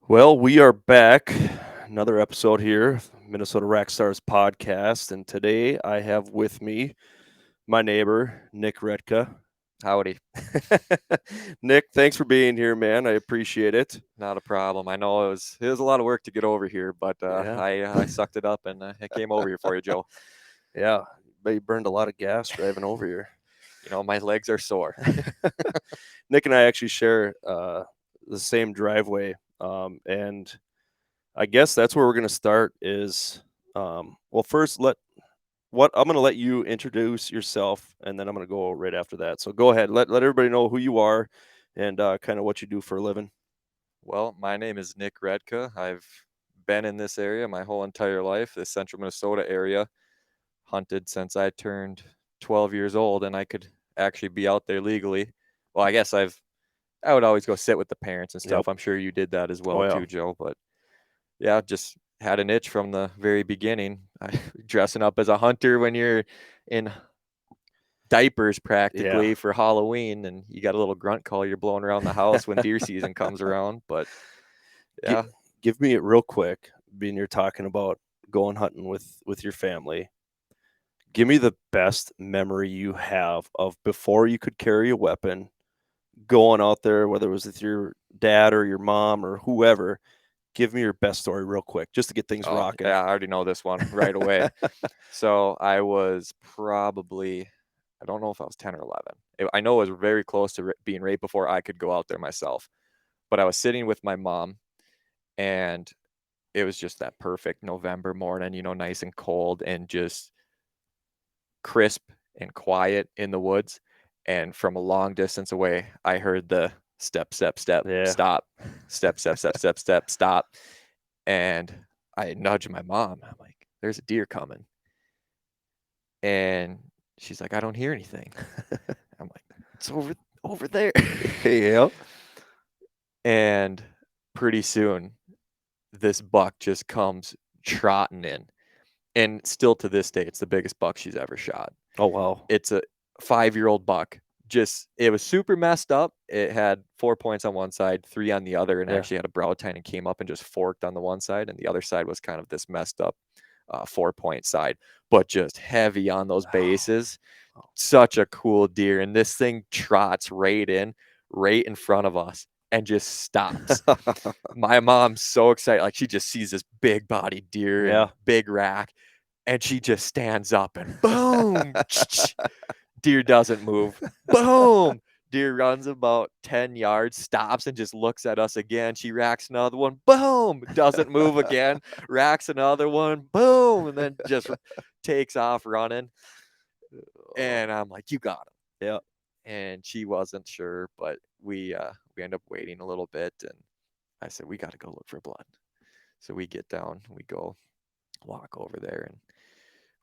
Well, we are back. Another episode here, Minnesota Rack Stars podcast. And today I have with me my neighbor, Nick Retka. Howdy. Nick, thanks for being here, man. I appreciate it. Not a problem. I know it was a lot of work to get over here, but Yeah. I sucked it up and I came over here for you, Joe. Yeah. But you burned a lot of gas driving over here. My legs are sore. Nick and I actually share the same driveway. And I guess that's where we're going to start is, well, first, I'm going to let you introduce yourself, and then I'm going to go right after that. So go ahead, let everybody know who you are, and kind of what you do for a living. Well, my name is Nick Retka. I've been in this area my whole entire life, the central Minnesota area. Hunted since I turned 12 years old, and I could actually be out there legally. Well, I would always go sit with the parents and Yep. stuff. I'm sure you did that as Oh well yeah. too, Joe. But yeah, just had an itch from the very beginning. Dressing up as a hunter when you're in diapers Yeah. practically for Halloween, and you got a little grunt call you're blowing around the house when deer season comes around. But Gi- yeah, Give me it real quick. Being you're talking about going hunting with your family. Give me the best memory you have of before you could carry a weapon, going out there, whether it was with your dad or your mom or whoever. Give me your best story real quick, just to get things oh rocking. yeah, I already know this one right away. So I was probably, I don't know if I was 10 or 11. I know it was very close to being right before I could go out there myself. But I was sitting with my mom, and it was just that perfect November morning, nice and cold and just crisp and quiet in the woods. And from a long distance away, I heard the step, step, step, Yeah. stop, step, step, step, step, step, stop. And I nudged my mom. I'm like, there's a deer coming. And she's like, I don't hear anything. I'm like, it's over there. Yep. And pretty soon, this buck just comes trotting in. And still to this day, it's the biggest buck she's ever shot. Oh wow. It's a 5-year-old buck. Just it was super messed up. It had 4 points on one side, 3 on the other, and Yeah. actually had a brow tine and came up and just forked on the one side, and the other side was kind of this messed up 4-point side, but just heavy on those bases. Such a cool deer, and this thing trots right in front of us, and just stops. My mom's so excited, like she just sees this big body deer and Yeah. big rack, and she just stands up and boom, deer doesn't move. Boom, deer runs about 10 yards, stops and just looks at us again. She racks another one. Boom, doesn't move again. Racks another one. Boom, and then just takes off running. And I'm like, you got him. Yeah. And she wasn't sure, but we end up waiting a little bit, and I said we got to go look for blood. So we get down, we go walk over there, and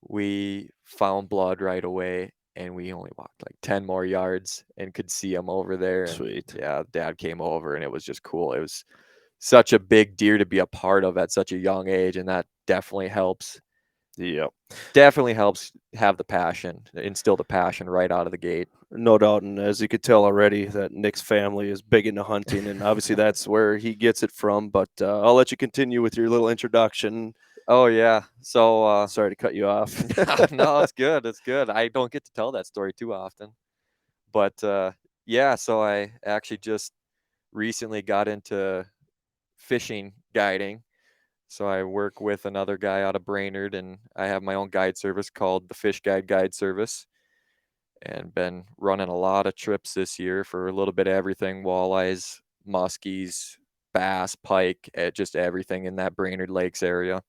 we found blood right away, and we only walked like 10 more yards and could see him over there. And Sweet. yeah, dad came over, and it was just cool. It was such a big deer to be a part of at such a young age, and that Yep. definitely helps have the passion, instill the passion right out of the gate. No doubt. And as you could tell already, that Nick's family is big into hunting, and obviously that's where he gets it from. But I'll let you continue with your little introduction. Oh yeah. So Sorry to cut you off. no, it's good. It's good. I don't get to tell that story too often. But yeah, so I actually just recently got into fishing guiding. So I work with another guy out of Brainerd, and I have my own guide service called the Fish Guide Service, and been running a lot of trips this year for a little bit of everything: walleyes, muskies, bass, pike, just everything in that Brainerd Lakes area.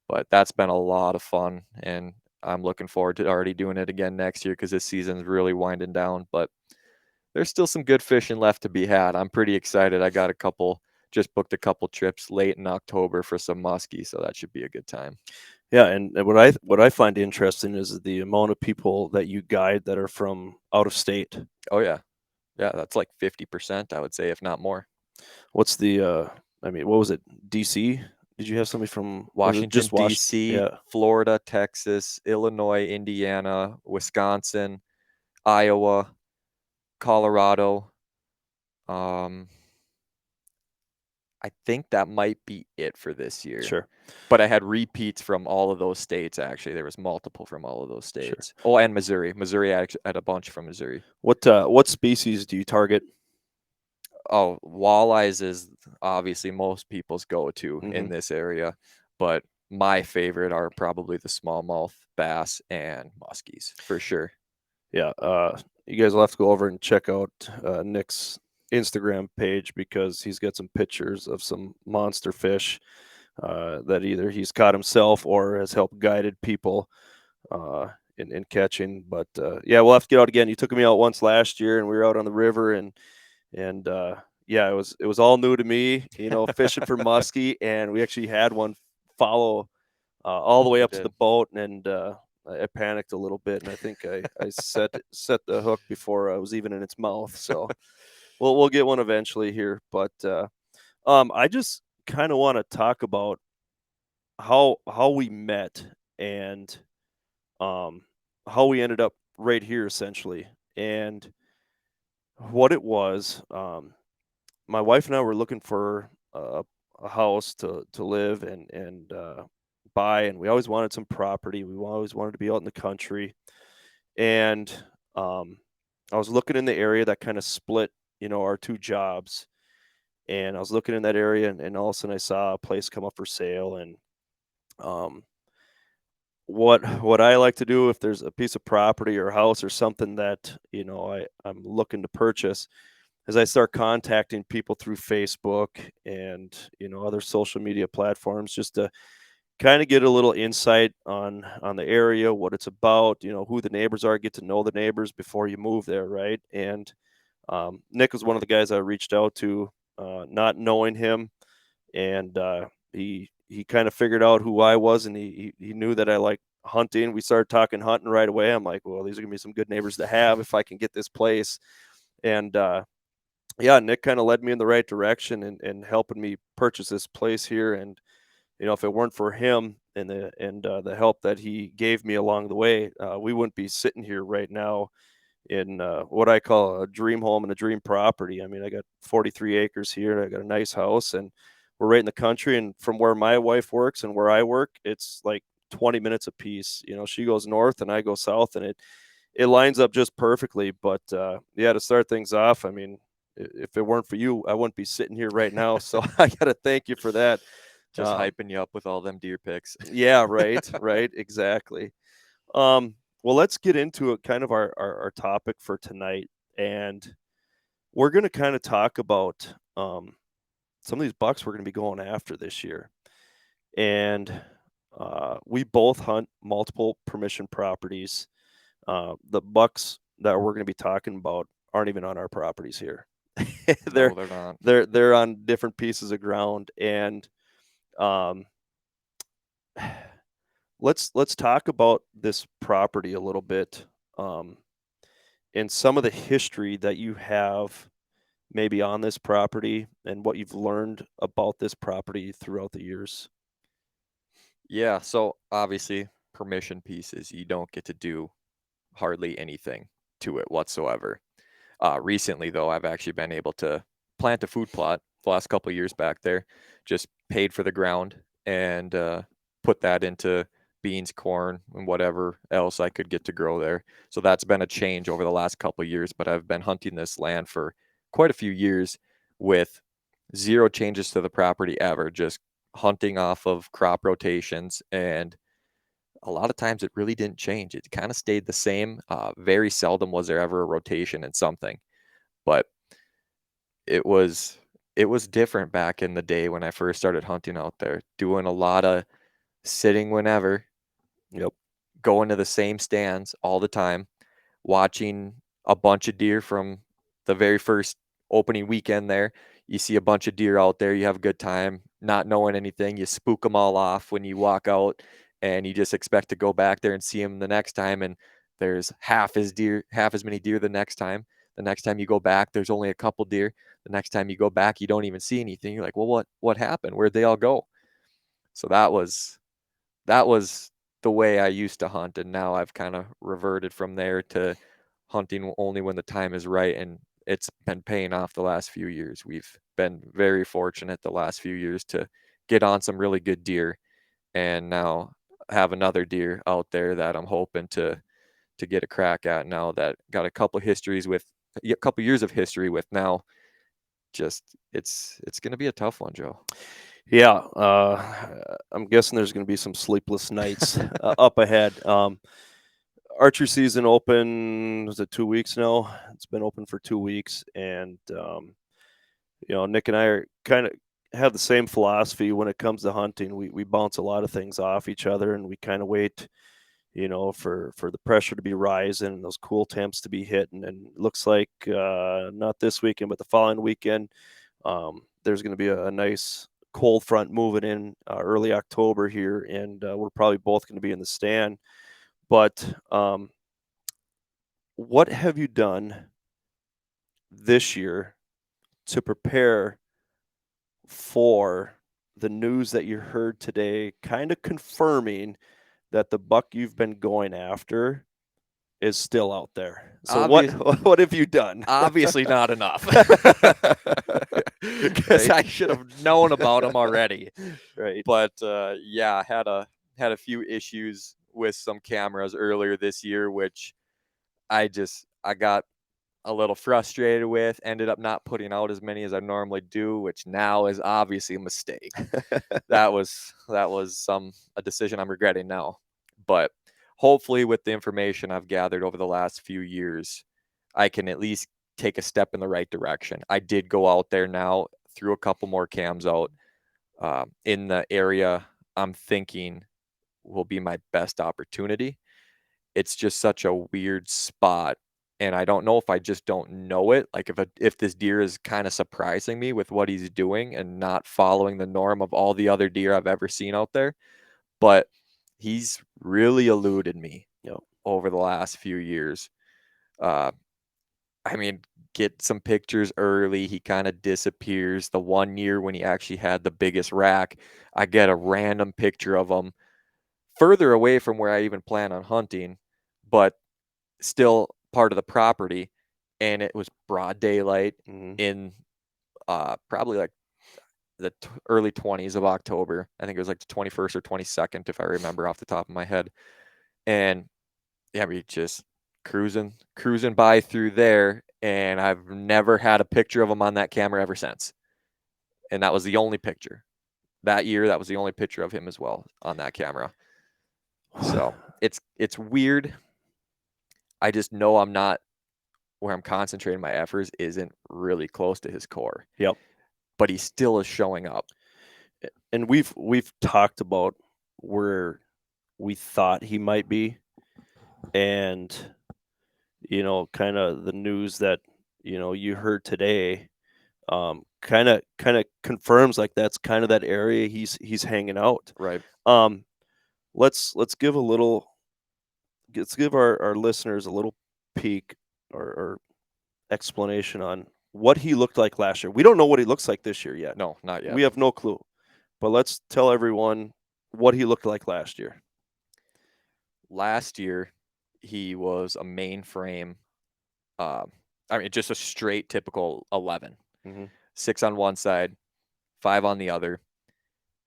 But that's been a lot of fun, and I'm looking forward to already doing it again next year because this season's really winding down. But there's still some good fishing left to be had. I'm pretty excited. I got just booked a couple trips late in October for some muskie, so that should be a good time. Yeah, and what I find interesting is the amount of people that you guide that are from out of state. Oh yeah, yeah, that's like 50%, I would say, if not more. What's the I mean, what was it? DC? Did you have somebody from, was it Washington just Washington? D.C., Yeah. Florida, Texas, Illinois, Indiana, Wisconsin, Iowa, Colorado. Um, I think that might be it for this year. Sure, But I had repeats from all of those states, actually. There was multiple from all of those sure. states. Oh, and Missouri. Missouri, I actually had a bunch from Missouri. What species do you target? Oh, walleyes is obviously most people's go-to in Hmm. this area, but my favorite are probably the smallmouth bass and muskies for sure. Yeah, you guys will have to go over and check out Nick's Instagram page because he's got some pictures of some monster fish that either he's caught himself or has helped guided people uh, in catching. But yeah, we'll have to get out again. You took me out once last year, and we were out on the river, and yeah, it was all new to me, fishing for muskie, and we actually had one follow all the way You up to the did. boat, and I panicked a little bit, and I think I set the hook before I was even in its mouth. So we'll get one eventually here, but I just kind of want to talk about how we met and um, how we ended up right here essentially, and what it was. My wife and I were looking for a house to live and buy, and we always wanted some property. We always wanted to be out in the country, and um, I was looking in the area that kind of split, our two jobs. And I was looking in that area, and all of a sudden I saw a place come up for sale. And um, what I like to do if there's a piece of property or a house or something that I'm looking to purchase as I start contacting people through Facebook and other social media platforms just to kind of get a little insight on the area, what it's about, who the neighbors are, get to know the neighbors before you move there, right? And Nick was one of the guys I reached out to, not knowing him, and he kind of figured out who I was, and he knew that I like hunting. We started talking hunting right away. I'm like, well, these are gonna be some good neighbors to have if I can get this place, and yeah, Nick kind of led me in the right direction and helping me purchase this place here. And if it weren't for him and the help that he gave me along the way, we wouldn't be sitting here right now in what I call a dream home and a dream property. I mean, I got 43 acres here. I got a nice house, and we're right in the country. And from where my wife works and where I work, it's like 20 minutes apiece. She goes north and I go south, and it lines up just perfectly. But yeah, to start things off, I mean, if it weren't for you, I wouldn't be sitting here right now. So I got to thank you for that. Just hyping you up with all them deer pics. Yeah, right, right, exactly. Well, let's get into it. Kind of our topic for tonight, and we're going to kind of talk about some of these bucks we're going to be going after this year, and we both hunt multiple permission properties. The bucks that we're going to be talking about aren't even on our properties here. they're No, they're not. they're on different pieces of ground, and um, let's talk about this property a little bit, um, and some of the history that you have maybe on this property and what you've learned about this property throughout the years. Yeah, so obviously, permission pieces, you don't get to do hardly anything to it whatsoever. Recently, though, I've actually been able to plant a food plot the last couple of years back there, just paid for the ground and put that into beans, corn, and whatever else I could get to grow there. So that's been a change over the last couple of years, but I've been hunting this land for quite a few years with zero changes to the property ever, just hunting off of crop rotations. And a lot of times it really didn't change. It kind of stayed the same. Very seldom was there ever a rotation in something, but it was it was different back in the day when I first started hunting out there, doing a lot of sitting whenever, Yep. going to the same stands all the time, watching a bunch of deer from the very first opening weekend there. You see a bunch of deer out there, you have a good time, not knowing anything. You spook them all off when you walk out, and you just expect to go back there and see them the next time. And there's half as many deer the next time. The next time you go back, there's only a couple deer. The next time you go back, you don't even see anything. You're like, well, what happened? Where'd they all go? So that was the way I used to hunt, and now I've kind of reverted from there to hunting only when the time is right, and it's been paying off the last few years. We've been very fortunate the last few years to get on some really good deer, and now have another deer out there that I'm hoping to get a crack at now, that got a couple years of history with now. Just it's going to be a tough one, Joe. Yeah, I'm guessing there's going to be some sleepless nights up ahead. Archery season open, was it 2 weeks now? It's been open for 2 weeks, and Nick and I are kind of have the same philosophy when it comes to hunting. We bounce a lot of things off each other, and we kind of wait, for the pressure to be rising and those cool temps to be hitting. And it looks like not this weekend, but the following weekend, there's going to be a nice cold front moving in early October here, and we're probably both going to be in the stand. But what have you done this year to prepare for the news that you heard today, kind of confirming that the buck you've been going after is still out there? So Obvious, what have you done? obviously not enough, because Right. I should have known about them already. Right. But yeah, had a few issues with some cameras earlier this year, which I got a little frustrated with. Ended up not putting out as many as I normally do, which now is obviously a mistake. That was a decision I'm regretting now. But hopefully, with the information I've gathered over the last few years, I can at least take a step in the right direction. I did go out there now, threw a couple more cams out in the area I'm thinking will be my best opportunity. It's just such a weird spot, and I don't know if I just don't know it. Like if this deer is kind of surprising me with what he's doing and not following the norm of all the other deer I've ever seen out there, but he's really eluded me, over the last few years. Uh, I mean, get some pictures early. He kind of disappears. The one year when he actually had the biggest rack, I get a random picture of him further away from where I even plan on hunting, but still part of the property. And it was broad daylight Mhm. in probably like the early 20s of October. I think it was like the 21st or 22nd, if I remember off the top of my head. And yeah, we just cruising by through there. And I've never had a picture of him on that camera ever since. And that was the only picture. That year, that was the only picture of him as well on that camera. So it's weird. I just know I'm not where I'm concentrating my efforts isn't really close to his core. Yep. But he still is showing up. And we've talked about where we thought he might be, and kind of the news that you heard today, kind of confirms like that's kind of that area he's hanging out. Right. Um, let's give our listeners a little peek or explanation on what he looked like last year. We don't know what he looks like this year yet. No, not yet. We have no clue. But let's tell everyone what he looked like last year. Last year, he was a mainframe. Just a straight typical 11. Mm-hmm. 6 on one side, 5 on the other,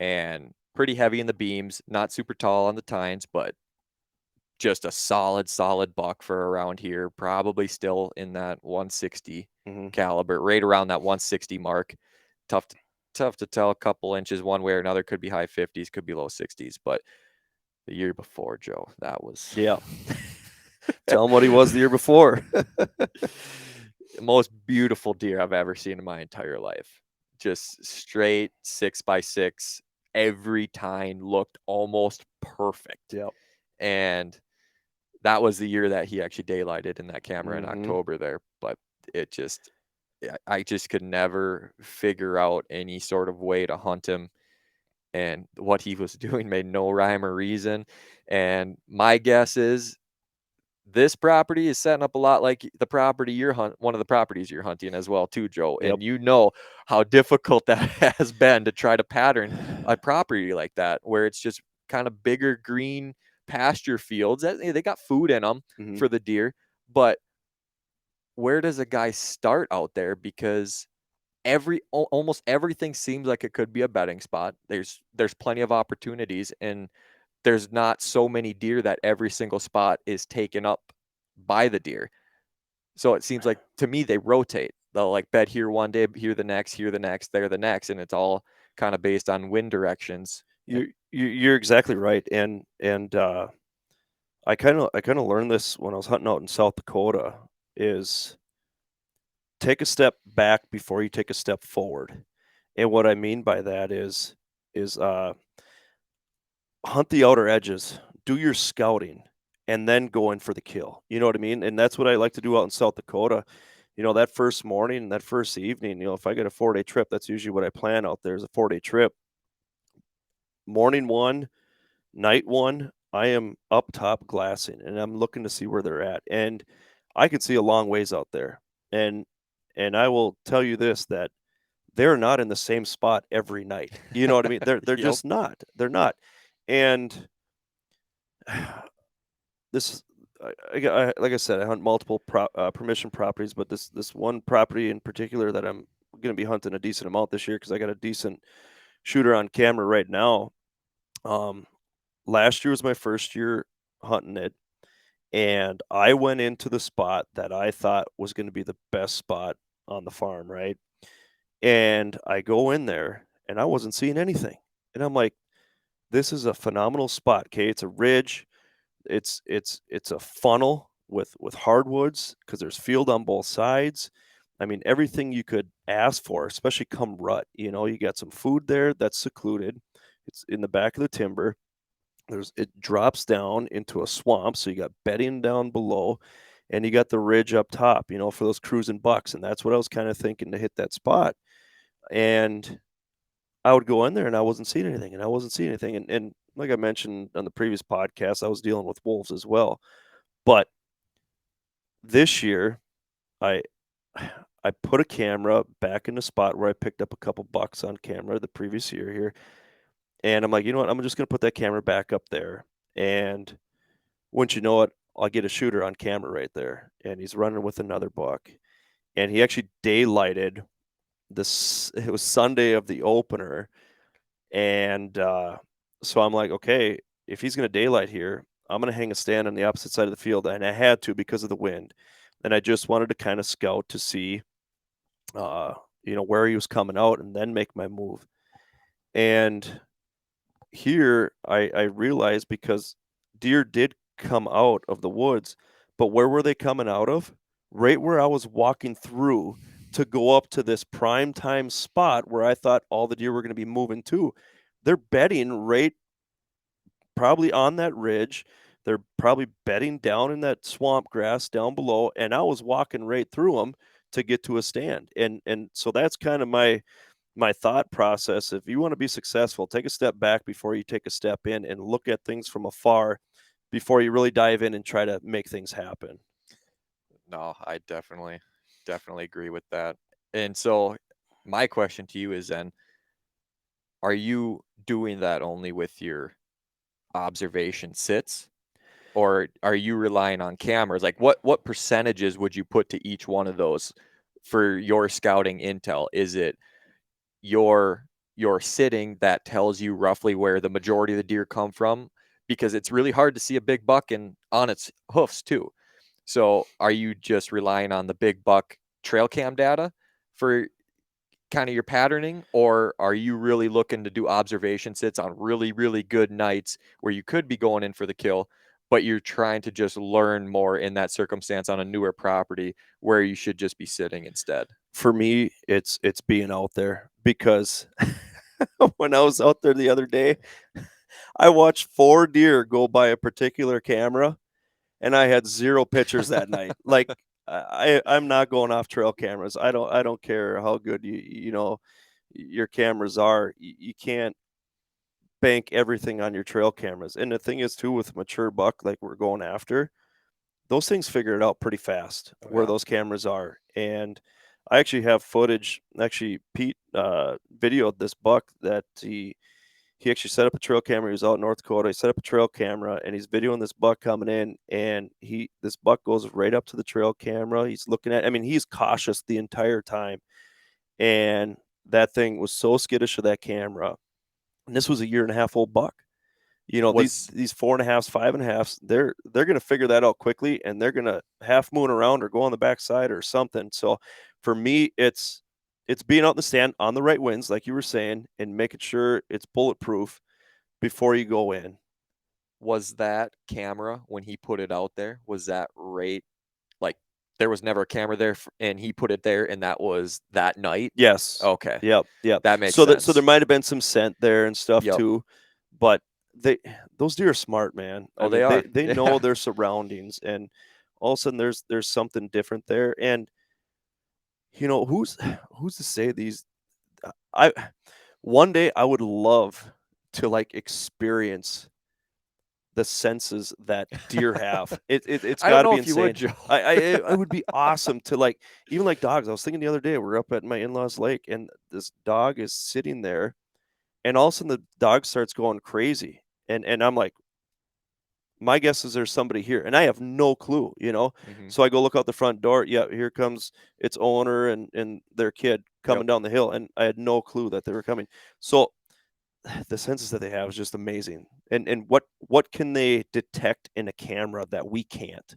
and pretty heavy in the beams. Not super tall on the tines, but just a solid buck for around here. Probably still in that 160 Mm-hmm. caliber, right around that 160 mark. Tough to tell a couple inches one way or another. Could be high 50s, could be low 60s. But the year before, Joe, that was Yeah. Tell him what he was the year before. most beautiful deer I've ever seen in my entire life. Just straight 6x6. Every tine looked almost perfect. Yep. And that was the year that he actually daylighted in that camera in Mm-hmm. October there. But I just could never figure out any sort of way to hunt him. And what he was doing made no rhyme or reason. And my guess is this property is setting up a lot like the property one of the properties you're hunting as well too, Joe. Yep. And you know how difficult that has been to try to pattern a property like that, where it's just kind of bigger green pasture fields. They got food in them Mm-hmm. for the deer, but where does a guy start out there? Because almost everything seems like it could be a betting spot. There's plenty of opportunities, and there's not so many deer that every single spot is taken up by the deer. So it seems like to me they rotate. They'll like bet here one day, here the next, there the next, and it's all kind of based on wind directions. You're exactly right, and I kind of learned this when I was hunting out in South Dakota. Is take a step back before you take a step forward, and what I mean by that is hunt the outer edges, do your scouting, and then go in for the kill. You know what I mean? And that's what I like to do out in South Dakota. You know, that first morning, that first evening, you know, if I get a 4-day trip, that's usually what I plan out there is a 4-day trip. Morning one, night one, I am up top glassing and I'm looking to see where they're at. And I can see a long ways out there. And and I will tell you this that they're not in the same spot every night. You know what I mean? They're Yep. just not. They're not. And this like I said, I hunt multiple permission properties, but this one property in particular that I'm going to be hunting a decent amount this year because I got a decent shooter on camera right now. Um, Last year was my first year hunting it, and I went into the spot that I thought was going to be the best spot on the farm, right? And I go in there, and I wasn't seeing anything, and I'm like, "This is a phenomenal spot." Okay, it's a ridge. It's a funnel with hardwoods because there's field on both sides. I mean, everything you could ask for, especially come rut. You know, you got some food there that's secluded. It's in the back of the timber. It drops down into a swamp, so you got bedding down below, and you got the ridge up top. You know, for those cruising bucks, and that's what I was kind of thinking to hit that spot. And I would go in there and I wasn't seeing anything, and I wasn't seeing anything. And like I mentioned on the previous podcast, I was dealing with wolves as well. But this year, I I put a camera back in the spot where I picked up a couple bucks on camera the previous year here, and I'm like, you know what? I'm just gonna put that camera back up there, and wouldn't you know it, I'll get a shooter on camera right there, and he's running with another buck, and he actually daylighted this. It was Sunday of the opener, and so I'm like, okay, if he's going to daylight here, I'm going to hang a stand on the opposite side of the field, and I had to because of the wind, and I just wanted to kind of scout to see, uh, you know, where he was coming out, and then make my move. And here, I realized because deer did come out of the woods, but where were they coming out of? Right where I was walking through to go up to this prime time spot where I thought all the deer were going to be moving to. They're bedding right probably on that ridge. They're probably bedding down in that swamp grass down below, and I was walking right through them to get to a stand. And so that's kind of my thought process. If you want to be successful, take a step back before you take a step in and look at things from afar before you really dive in and try to make things happen. No, I definitely agree with that. And so my question to you is then, are you doing that only with your observation sits, or are you relying on cameras? Like what percentages would you put to each one of those for your scouting intel? Is it your sitting that tells you roughly where the majority of the deer come from? Because it's really hard to see a big buck and on its hoofs too. So are you just relying on the big buck trail cam data for kind of your patterning, or are you really looking to do observation sits on really, really good nights where you could be going in for the kill, but you're trying to just learn more in that circumstance on a newer property where you should just be sitting instead? For me, it's being out there because when I was out there the other day, I watched 4 deer go by a particular camera and I had 0 pictures that night. Like I'm not going off trail cameras. I don't care how good you know your cameras are. You can't bank everything on your trail cameras. And the thing is too with mature buck like we're going after, those things figure it out pretty fast Oh where yeah. those cameras are. And I actually have footage. Actually, Pete videoed this buck that he actually set up a trail camera. He was out in North Dakota. He set up a trail camera and he's videoing this buck coming in. And this buck goes right up to the trail camera. He's looking at. I mean, he's cautious the entire time. And that thing was so skittish of that camera. And this was a 1.5-year-old buck. You know, Was these 4.5s, 5.5s, they're gonna figure that out quickly, and they're gonna half moon around or go on the backside or something. So for me, it's being out in the stand on the right winds, like you were saying, and making sure it's bulletproof before you go in. was that camera when he put it out there? Was that right? Like there was never a camera there, and he put it there, and that was that night. Yes. Okay, Yep. Yep. that makes So there sense. might have been some scent there and stuff Yep. too, but they those deer are smart, man. I Oh, they mean, are. they know Yeah. their surroundings, and all of a sudden there's something different there. And you know, who's to say these I one day I would love to like experience the senses that deer have. It's I don't got to know be if you would, insane. Joe. I would be awesome to like even like dogs. I was thinking the other day we're up at my in-laws lake and this dog is sitting there and all of a sudden the dog starts going crazy and I'm like my guess is there's somebody here and I have no clue, you know. Hmm. So I go look out the front door. Yeah, here comes its owner and their kid Yep. coming down the hill and I had no clue that they were coming. So the senses that they have is just amazing. And what can they detect in a camera that we can't?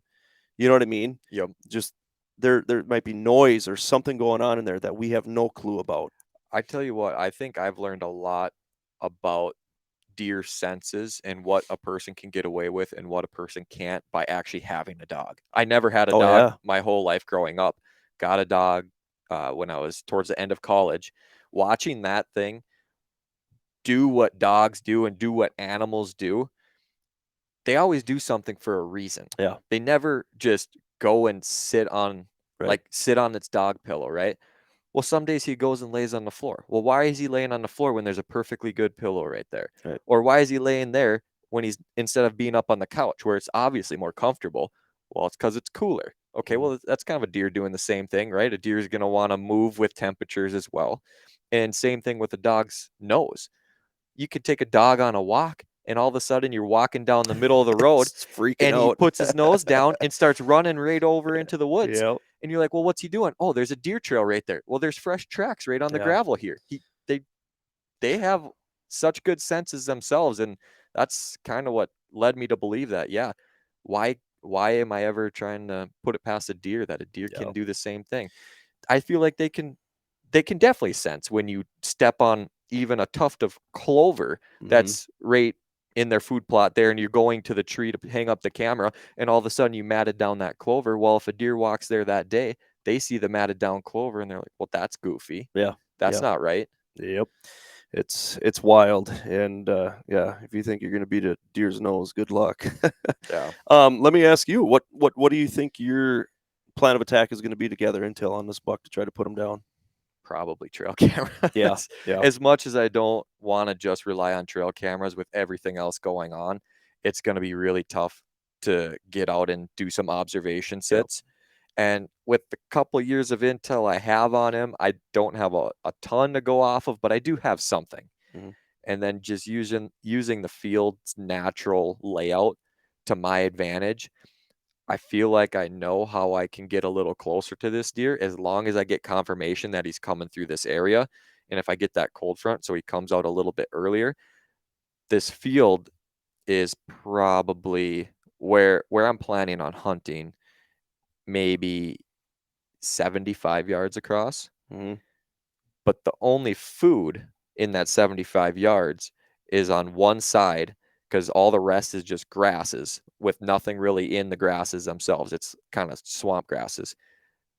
You know what I mean? Yep. Just there might be noise or something going on in there that we have no clue about. I tell you what, I think I've learned a lot about deer senses and what a person can get away with and what a person can't by actually having a dog. I never had a Oh dog yeah. my whole life growing up. Got a dog when I was towards the end of college. Watching that thing do what dogs do and do what animals do, they always do something for a reason. Yeah. They never just go and Right. sit on its dog pillow, right? Well, some days he goes and lays on the floor. Well, why is he laying on the floor when there's a perfectly good pillow right there? Right. Or why is he laying there when he's instead of being up on the couch where it's obviously more comfortable? Well, it's because it's cooler. Okay, Mhm. well, that's kind of a deer doing the same thing, right? A deer is going to want to move with temperatures as well. And same thing with a dog's nose. You could take a dog on a walk, and all of a sudden you're walking down the middle of the road It's freaking and he out. puts his nose down and starts running right over into the woods. Yeah. And you're like, well, what's he doing? Oh, there's a deer trail right there. Well, there's fresh tracks right on the Yeah. gravel here. They they have such good senses themselves, and that's kind of what led me to believe that. Yeah, why am I ever trying to put it past a deer that a deer Yeah. can do the same thing? I feel like they can definitely sense when you step on even a tuft of clover Mhm. that's right in their food plot there and you're going to the tree to hang up the camera and all of a sudden you matted down that clover. Well, if a deer walks there that day, they see the matted down clover and they're like, well, that's goofy. Yeah. That's Yeah. not right. Yep. It's wild and yeah, if you think you're going to beat a deer's nose, good luck. Yeah, Let me ask you, what do you think your plan of attack is going to be to gather intel on this buck to try to put him down? probably trail Yeah. cameras. Yeah. As much as I don't want to just rely on trail cameras with everything else going on, it's going to be really tough to get out and do some observation Yep. sits. And with the couple years of intel I have on him, I don't have a ton to go off of, but I do have something. Mhm. And then just using the field's natural layout to my advantage, I feel like I know how I can get a little closer to this deer as long as I get confirmation that he's coming through this area. And if I get that cold front, so he comes out a little bit earlier, this field is probably where I'm planning on hunting, maybe 75 yards across. Mhm. But the only food in that 75 yards is on one side because all the rest is just grasses with nothing really in the grasses themselves. It's kind of swamp grasses.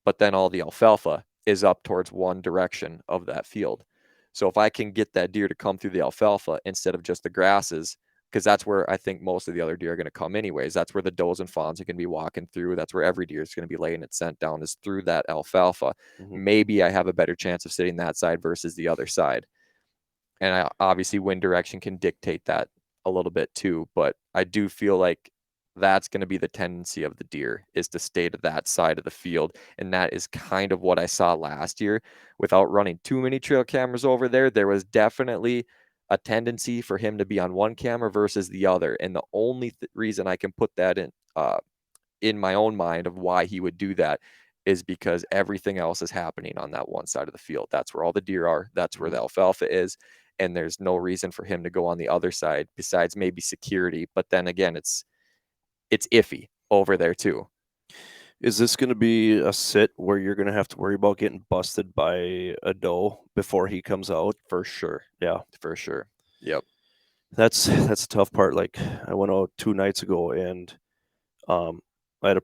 But then all the alfalfa is up towards one direction of that field. So if I can get that deer to come through the alfalfa instead of just the grasses, because that's where I think most of the other deer are going to come anyways. That's where the does and fawns are going to be walking through. That's where every deer is going to be laying its scent down is through that alfalfa. Mhm. Maybe I have a better chance of sitting that side versus the other side. And obviously wind direction can dictate that a little bit too, but I do feel like that's going to be the tendency of the deer is to stay to that side of the field, and that is kind of what I saw last year. Without running too many trail cameras over there, there was definitely a tendency for him to be on one camera versus the other. And the only reason I can put that in my own mind of why he would do that is because everything else is happening on that one side of the field. That's where all the deer are. That's where the alfalfa is. And there's no reason for him to go on the other side besides maybe security. But then again, it's iffy over there too. Is this going to be a sit where you're going to have to worry about getting busted by a doe before he comes out? For sure. Yeah, For sure. Yep. that's the tough part. Like I went out 2 nights ago and I had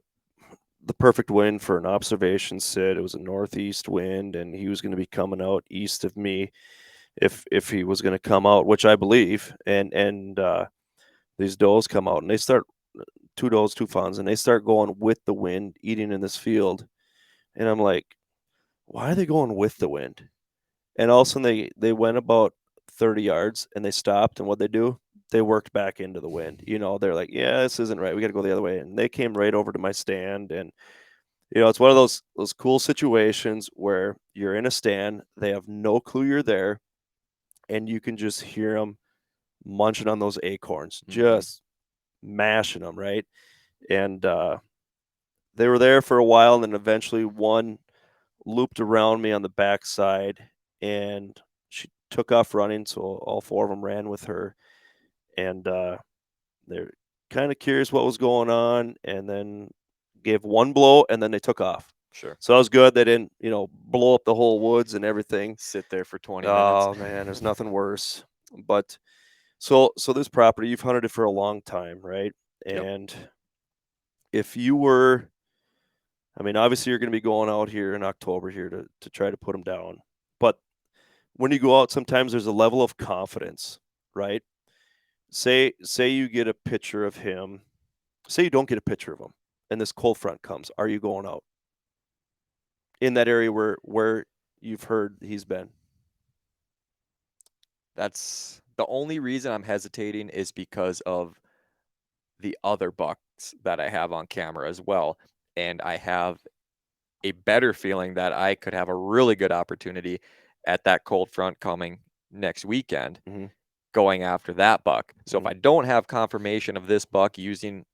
the perfect wind for an observation sit. It was a northeast wind, and he was going to be coming out east of me if he was going to come out, which I believe. And these does come out and they start 2 does, 2 fawns, and they start going with the wind, eating in this field. And I'm like, why are they going with the wind? And all of a sudden they went about 30 yards and they stopped. And what they do, they worked back into the wind. They're like, yeah, this isn't right. We got to go the other way. And they came right over to my stand. And, it's one of those cool situations where you're in a stand. They have no clue you're there. And you can just hear them munching on those acorns, just mashing them, right? And they were there for a while. And then eventually one looped around me on the backside and she took off running. So all 4 of them ran with her. And they're kind of curious what was going on, and then gave one blow, and then they took off. Sure. So that was good. They didn't, blow up the whole woods and everything. Sit there for 20 minutes. Oh man, there's nothing worse. But so this property, you've hunted it for a long time, right? Yep. And if you were, I mean, obviously you're going to be going out here in October here to try to put them down. But when you go out, sometimes there's a level of confidence, right? Say you get a picture of him. Say you don't get a picture of him, and this cold front comes. Are you going out in that area where you've heard he's been? That's the only reason I'm hesitating is because of the other bucks that I have on camera as well. And I have a better feeling that I could have a really good opportunity at that cold front coming next weekend going after that buck. So if I don't have confirmation of this buck using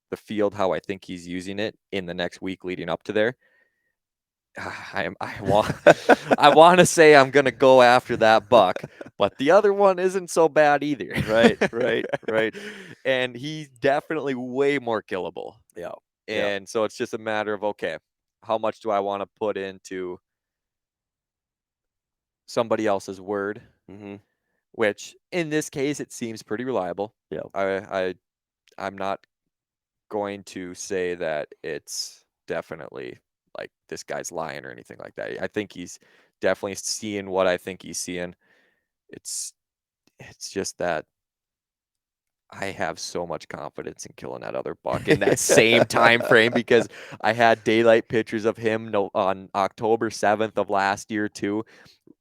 the field how I think he's using it in the next week leading up to there, I want to say I'm gonna go after that buck, but the other one isn't so bad either. Right. And he's definitely way more killable. Yeah. And so it's just a matter of, okay, how much do I want to put into somebody else's word? Which in this case it seems pretty reliable. Yeah. I'm not going to say that it's definitely like this guy's lying or anything like that. I think he's definitely seeing what I think he's seeing. It's just that I have so much confidence in killing that other buck in that same time frame because I had daylight pictures of him on October 7th of last year too,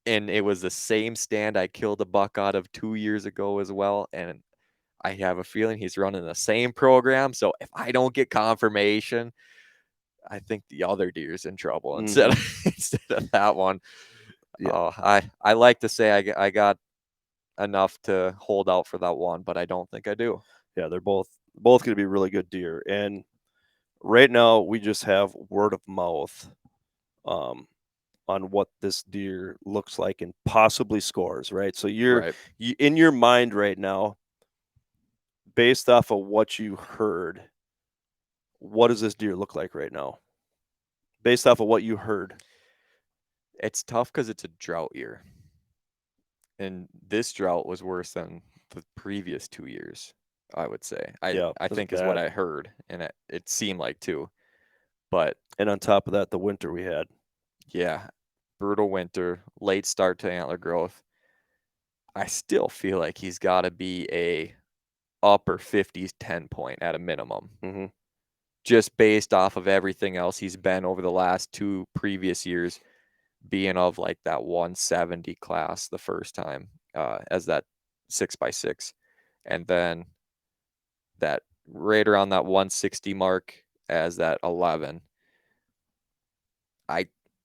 and it was the same stand I killed a buck out of 2 years ago as well, and I have a feeling he's running the same program. So if I don't get confirmation, I think the other deer's in trouble instead of that one. Yeah. Oh, I like to say I got enough to hold out for that one, but I don't think I do. Yeah, they're both going to be really good deer. And right now we just have word of mouth on what this deer looks like and possibly scores, right? So you in your mind right now, based off of what you heard, what does this deer look like right now? Based off of what you heard. It's tough because it's a drought year. And this drought was worse than the previous 2 years, I would say. I think is what I heard, and it seemed like too. But and on top of that, the winter we had. Yeah, brutal winter, late start to antler growth. I still feel like he's got to be a upper 50s 10 point at a minimum. Just based off of everything else he's been over the last 2 previous years, being of like that 170 class the first time as that 6x6, and then that right around that 160 mark as that 11.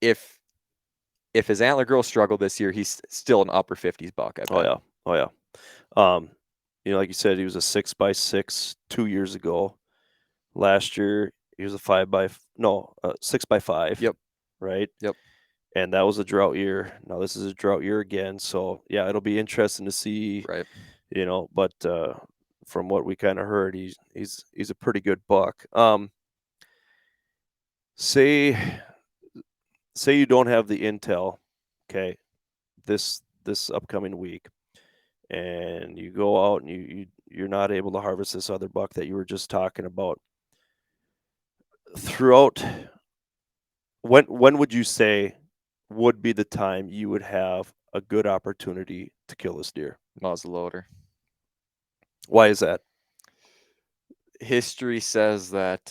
If his antler growth struggled this year, he's still an upper 50s buck, I bet. Oh yeah. Oh yeah. Um, like you said, he was a 6x6 2 years ago. Last year he was a no, 6x5, Yep. right? Yep. And that was a drought year. Now this is a drought year again. So yeah, it'll be interesting to see, Right. but from what we kind of heard, he's a pretty good buck. Say say you don't have the intel, okay, this upcoming week, and you go out and you're not able to harvest this other buck that you were just talking about. Throughout, when would you say would be the time you would have a good opportunity to kill this deer? Muzzleloader. Why is that? History says that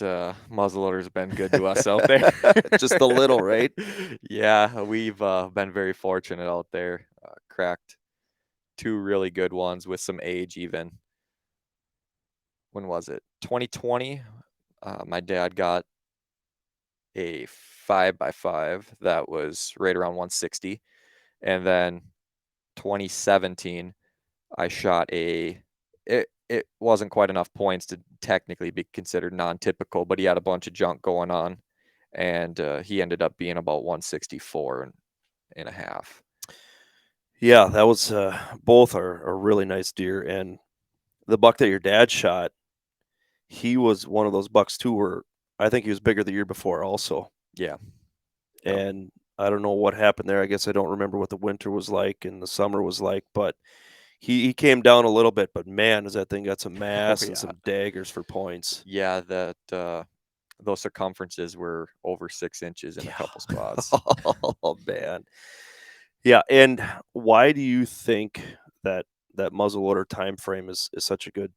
muzzleloader's been good to us out there. Just a little, right? Yeah, we've been very fortunate out there. Cracked two really good ones with some age even. When was it? 2020. My dad got a 5x5 that was right around 160, and then 2017 I shot it wasn't quite enough points to technically be considered non-typical, but he had a bunch of junk going on, and he ended up being about 164 and a half. Yeah, that was both are really nice deer, and the buck that your dad shot, he was one of those bucks too where I think he was bigger the year before also. Yeah. Yep. And I don't know what happened there. I guess I don't remember what the winter was like and the summer was like, but he came down a little bit, but man, has that thing got some Oh mass and yeah. some daggers for points. Yeah, that those circumferences were over 6 inches in a couple Yeah. spots. Oh man. Yeah, and why do you think that that muzzleloader time frame is such a good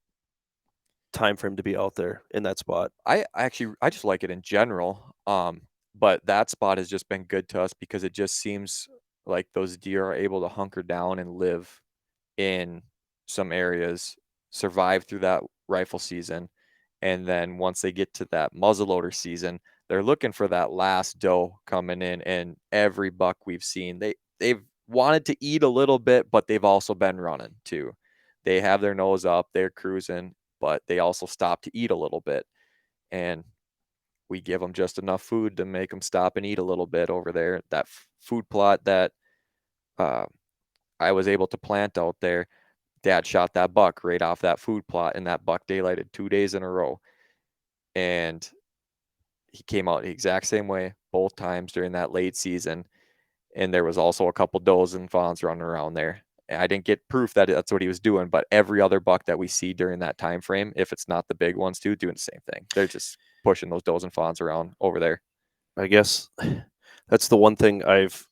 time frame to be out there in that spot? I just like it in general. But that spot has just been good to us because it just seems like those deer are able to hunker down and live in some areas, survive through that rifle season, and then once they get to that muzzleloader season, they're looking for that last doe coming in. And every buck we've seen, they've wanted to eat a little bit, but they've also been running too. They have their nose up, they're cruising, but they also stop to eat a little bit. And we give them just enough food to make them stop and eat a little bit over there. That food plot that uh, I was able to plant out there, Dad shot that buck right off that food plot, and that buck daylighted 2 days in a row. And he came out the exact same way both times during that late season. And there was also a couple does and fawns running around there. And I didn't get proof that that's what he was doing, but every other buck that we see during that time frame, if it's not the big ones too, doing the same thing. They're just pushing those does and fawns around over there. I guess that's the one thing I've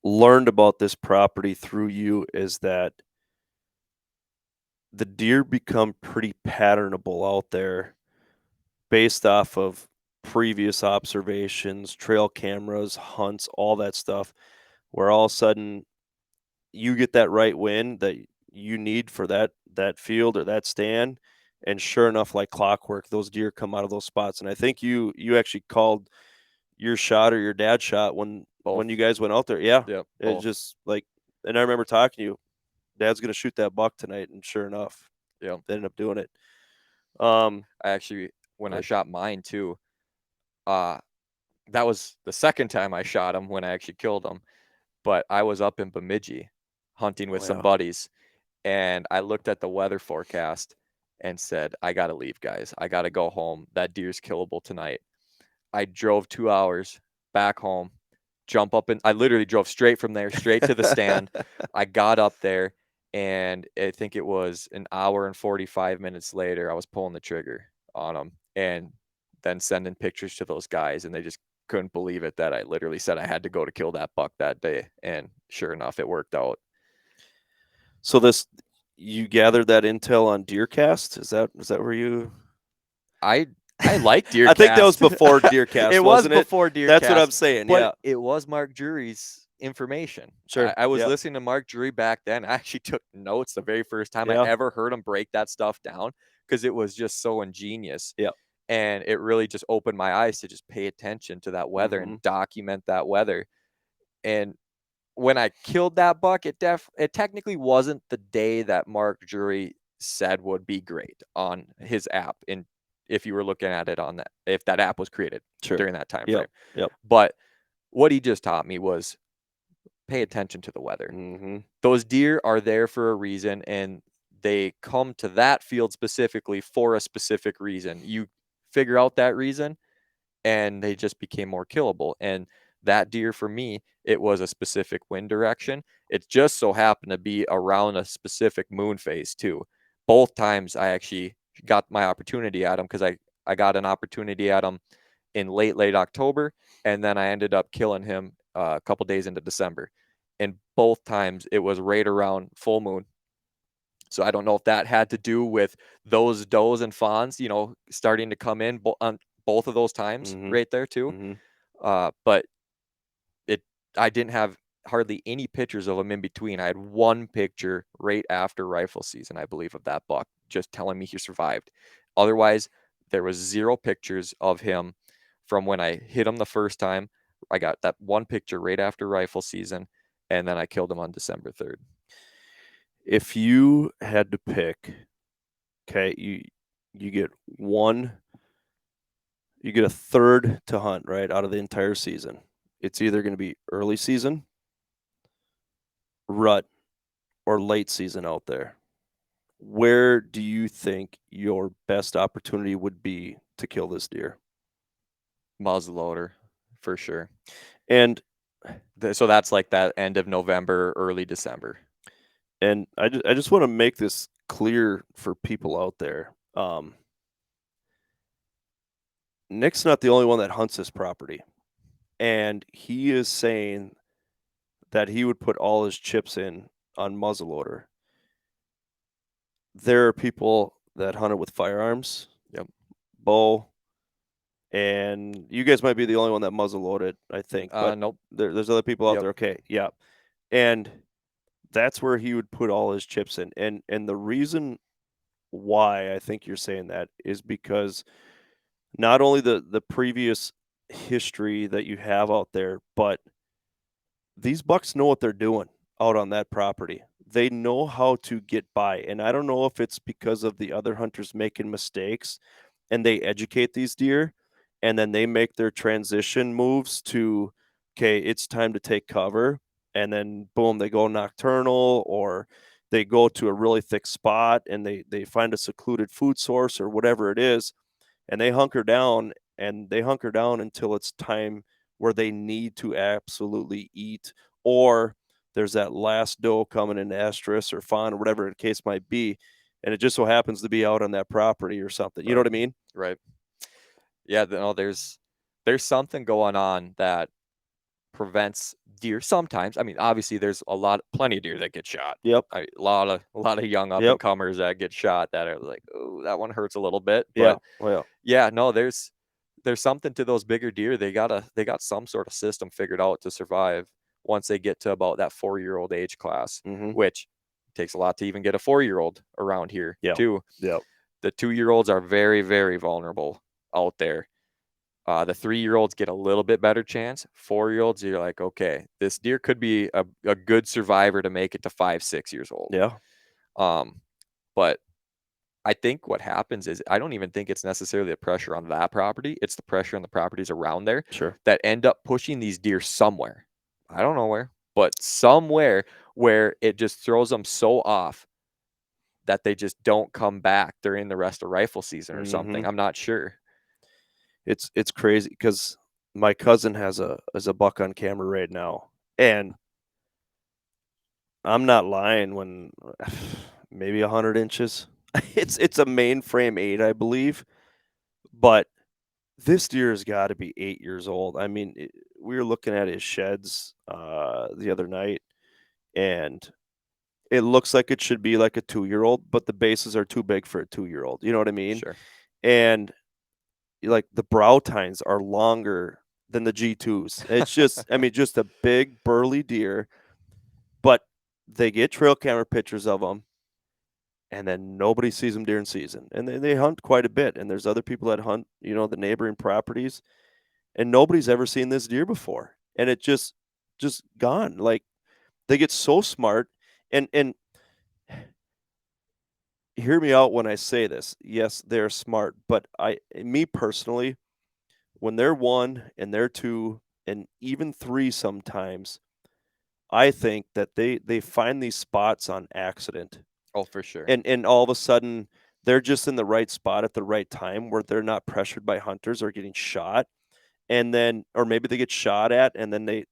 learned about this property through you is that the deer become pretty patternable out there based off of previous observations, trail cameras, hunts, all that stuff, where all of a sudden you get that right wind that you need for that field or that stand, and sure enough, like clockwork, those deer come out of those spots. And I think you actually called your shot or your dad shot when Both. you guys went out there. Yeah, Yep. it's Both. just like, and I remember talking to you, Dad's gonna shoot that buck tonight, and sure enough, Yep. they ended up doing it. Um, I actually, when I but shot mine too, uh, that was the second time I shot him when I actually killed him. But I was up in Bemidji hunting with oh some yeah, buddies, and I looked at the weather forecast and said, I got to leave, guys. I got to go home. That deer's killable tonight. I drove 2 hours back home, jump up and I literally drove straight from there, straight to the stand. I got up there, and I think it was an hour and 45 minutes later, I was pulling the trigger on them and then sending pictures to those guys. And they just couldn't believe it that I literally said I had to go to kill that buck that day. And sure enough, it worked out. so this you gathered that intel on Deercast? Is that where you? I I like I think that was Deercast. before Deercast, It was wasn't it? before That's what Deercast, I'm saying. but Yeah, it was Mark Jury's information. I, sure. I was Yeah, listening to Mark Jury back then. I actually took notes the very first time I yeah, ever heard him break that stuff down because it was just so ingenious. yeah. And it really just opened my eyes to just pay attention to that weather Hmm. and document that weather. And when I killed that buck, it technically wasn't the day that Mark Drury said would be great on his app. And if you were looking at it on that, if that app was created Sure. during that time Yep. frame. Yep. But what he just taught me was pay attention to the weather. Mm-hmm. Those deer are there for a reason, and they come to that field specifically for a specific reason. You figure out that reason, and they just became more killable. And that deer for me, it was a specific wind direction. It just so happened to be around a specific moon phase too. Both times I actually got my opportunity at him because I got an opportunity at him in late October, and then I ended up killing him a couple days into December. And both times it was right around full moon. So I don't know if that had to do with those does and fawns, starting to come in on both of those times Mm-hmm. right there too. Mm-hmm. But it, I didn't have hardly any pictures of him in between. I had one picture right after rifle season, I believe, of that buck, just telling me he survived. Otherwise, there was zero pictures of him from when I hit him the first time. I got that one picture right after rifle season, and then I killed him on December 3rd. If you had to pick, okay, you get you get a third to hunt, right, out of the entire season. It's either going to be early season, rut, or late season out there. Where do you think your best opportunity would be to kill this deer? Muzzleloader, for sure. And So that's like that end of November, early December. I just want to make this clear for people out there. Nick's not the only one that hunts this property, and he is saying that he would put all his chips in on muzzleloader. There are people that hunt it with firearms, Yep. bow, and you guys might be the only one that muzzleload it, I think. But Nope. there's other people out Yep. there. Okay, yeah, and that's where he would put all his chips in. And the reason why I think you're saying that is because not only the previous history that you have out there, but these bucks know what they're doing out on that property. They know how to get by. And I don't know if it's because of the other hunters making mistakes and they educate these deer and then they make their transition moves to, okay, it's time to take cover. And then boom, they go nocturnal or they go to a really thick spot and they find a secluded food source or whatever it is and they hunker down until it's time where they need to absolutely eat or there's that last doe coming in estrus or fawn or whatever the case might be and it just so happens to be out on that property or something, you know Right. what I mean? Right. Yeah. No, there's something going on that prevents deer sometimes. I mean, obviously, there's plenty of deer that get shot. Yep. A lot of young up Yep. and comers that get shot that are like, oh, that one hurts a little bit. Yeah. But Well. yeah, no, there's something to those bigger deer. They got some sort of system figured out to survive once they get to about that 4-year-old age class, Mm-hmm. which takes a lot to even get a 4-year-old around here Yeah. too. Yeah. The 2-year-olds are very, very vulnerable out there. The 3-year-olds get a little bit better chance. 4-year-olds, you're like, okay, this deer could be a good survivor to make it to 5, 6 years old. Yeah. Um, but I think what happens is I don't even think it's necessarily the pressure on that property. It's the pressure on the properties around there Sure. that end up pushing these deer somewhere. I don't know where, but somewhere where it just throws them so off that they just don't come back during the rest of rifle season or Mm-hmm. something. I'm not sure. It's crazy because my cousin has a buck on camera right now and I'm not lying when maybe 100 inches. It's a mainframe 8, I believe, but this deer has got to be 8 years old. I mean, we were looking at his sheds the other night, and it looks like it should be like a 2-year-old, but the bases are too big for a 2-year-old. You know what I mean? Sure. And like the brow tines are longer than the G2s. It's just, I mean, just a big burly deer, but they get trail camera pictures of them and then nobody sees them during season. And they hunt quite a bit. And there's other people that hunt, the neighboring properties, and nobody's ever seen this deer before. And it just gone. Like They get so smart, and hear me out when I say this. Yes, they're smart, but me personally, when they're 1 and they're 2 and even 3 sometimes, I think that they find these spots on accident. Oh, for sure. And all of a sudden, they're just in the right spot at the right time where they're not pressured by hunters or getting shot, and then or maybe they get shot at and then they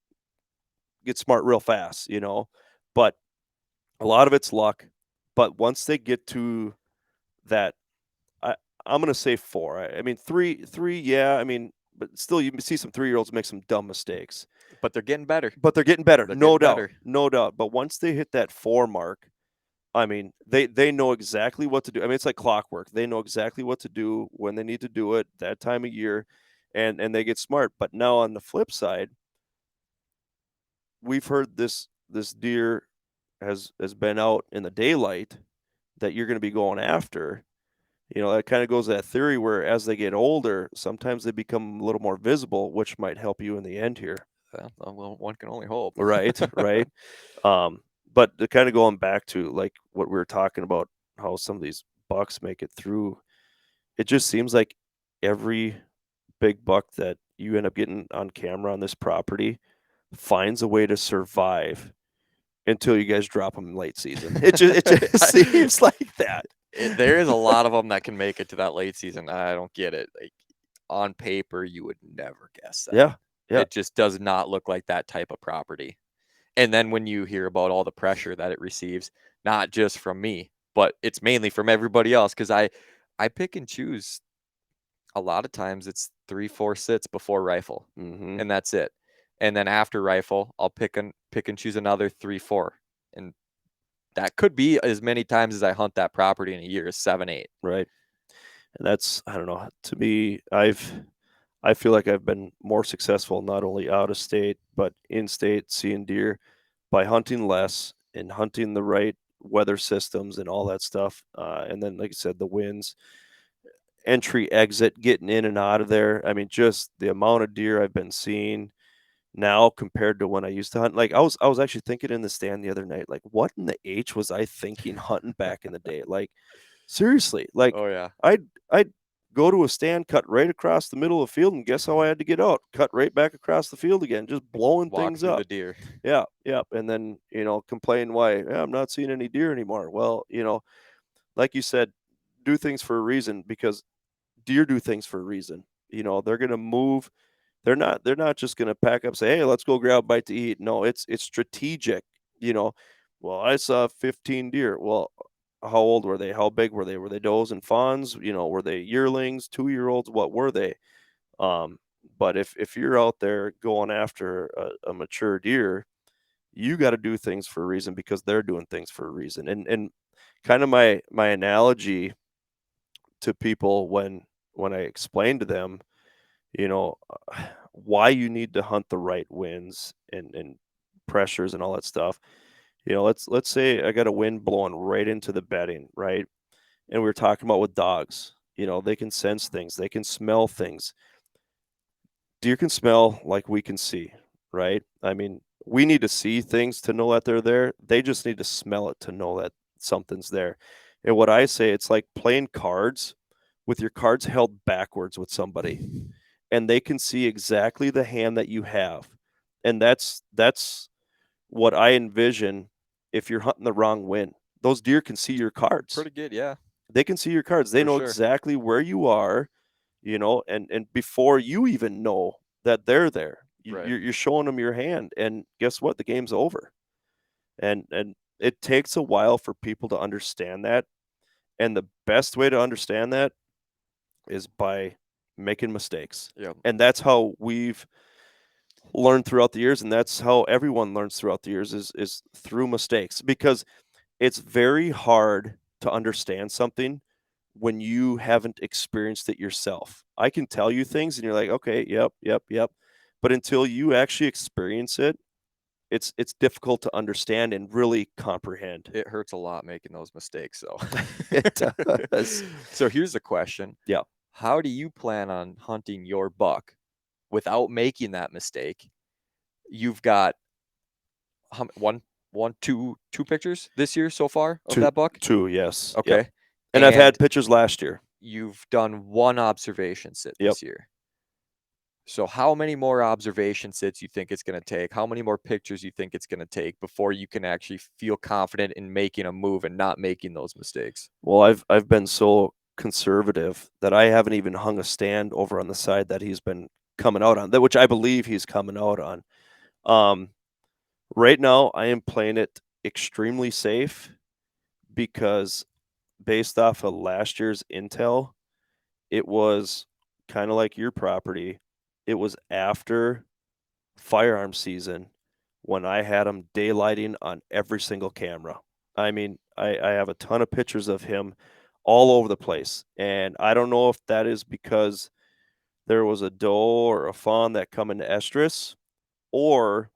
get smart real fast, you know? But a lot of it's luck, but once they get to that I I'm gonna say 4. I mean, 3, yeah, I mean, but still, you see some 3-year-olds make some dumb mistakes, But they're getting better. but they're getting better, They're no getting doubt, better. no doubt. But once they hit that 4 mark, I mean, they know exactly what to do. I mean, it's like clockwork. They know exactly what to do when they need to do it that time of year, and they get smart. But now on the flip side, we've heard this deer has been out in the daylight that you're going to be going after. You know, that kind of goes to that theory where as they get older, sometimes they become a little more visible, which might help you in the end here. Well, one can only hope. Right, right. Um, but to kind of going back to like what we were talking about, how some of these bucks make it through, it just seems like every big buck that you end up getting on camera on this property finds a way to survive until you guys drop them in late season. It just seems like that. There is a lot of them that can make it to that late season. I don't get it. Like on paper, you would never guess that. Yeah, yeah. It just does not look like that type of property. And then when you hear about all the pressure that it receives, not just from me, but it's mainly from everybody else, because I pick and choose. A lot of times it's 3, 4 sits before rifle, Mhm. and that's it. And then after rifle, I'll pick and choose another 3, 4, and that could be as many times as I hunt that property in a year, 7, 8. Right. And that's I don't know, to me, I feel like I've been more successful not only out of state, but in state seeing deer by hunting less and hunting the right weather systems and all that stuff. And then, like I said, the winds, entry, exit, getting in and out of there. I mean, just the amount of deer I've been seeing now compared to when I used to hunt. Like I was actually thinking in the stand the other night, like what in the H was I thinking hunting back in the day? Like seriously, like Oh yeah, I'd go to a stand, cut right across the middle of the field, and guess how I had to get out? Cut right back across the field again, just blowing walk things through up. the deer. Yeah, yeah. And then, complain why yeah, I'm not seeing any deer anymore. Well, like you said, do things for a reason because deer do things for a reason. They're gonna move. They're not just gonna pack up, say, hey, let's go grab a bite to eat. No, it's strategic, you know. Well, I saw 15 deer. Well, how old were they? How big were they? Were they does and fawns? Were they yearlings, 2-year-olds? What were they? Um, but if you're out there going after a mature deer, you got to do things for a reason because they're doing things for a reason. And kind of my analogy to people when I explain to them, you know, why you need to hunt the right winds and pressures and all that stuff. Let's say I got a wind blowing right into the bedding, right? And we were talking about with dogs, they can sense things, they can smell things. Deer can smell like we can see, right? I mean, we need to see things to know that they're there. They just need to smell it to know that something's there. And what I say, it's like playing cards with your cards held backwards with somebody, and they can see exactly the hand that you have. And that's what I envision if you're hunting the wrong wind. Those deer can see your cards. Pretty good, yeah, They can see your cards. They for know sure. exactly where you are, and before you even know that they're there, Right. you're showing them your hand, and guess what? The game's over. And it takes a while for people to understand that, and the best way to understand that is by making mistakes. Yep. And that's how we've learned throughout the years, and that's how everyone learns throughout the years is through mistakes, because it's very hard to understand something when you haven't experienced it yourself. I can tell you things and you're like, "Okay, yep, yep, yep." But until you actually experience it, it's difficult to understand and really comprehend. It hurts a lot making those mistakes, so. It does. So here's the question. Yeah. How do you plan on hunting your buck without making that mistake? You've got one two pictures this year so far of Two, that buck? two, yes, yep. Okay. And I've And had pictures last year. you've done one observation sit Yep. this year. So how many more observation sits you think it's going to take? How many more pictures you think it's going to take before you can actually feel confident in making a move and not making those mistakes? Well, I've been so conservative that I haven't even hung a stand over on the side that he's been coming out on, that which I believe he's coming out on. Um, right now, I am playing it extremely safe because based off of last year's intel, it was kind of like your property. It was after firearm season when I had him daylighting on every single camera. I mean, I have a ton of pictures of him all over the place. And I don't know if that is because there was a doe or a fawn that come into estrus, or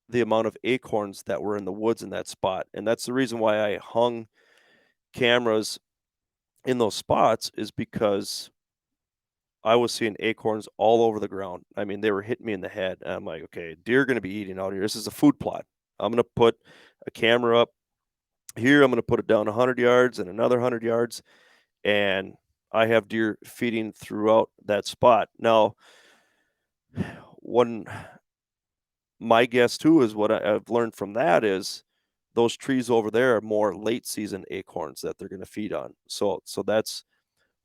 the amount of acorns that were in the woods in that spot. And that's the reason why I hung cameras in those spots, is because I was seeing acorns all over the ground. I mean, they were hitting me in the head. And I'm like, okay, deer are going to be eating out here. This is a food plot. I'm going to put a camera up here. I'm going to put it down 100 yards and another 100 yards. And I have deer feeding throughout that spot. Now, one, my guess too is what I've learned from that is those trees over there are more late season acorns that they're going to feed on. So that's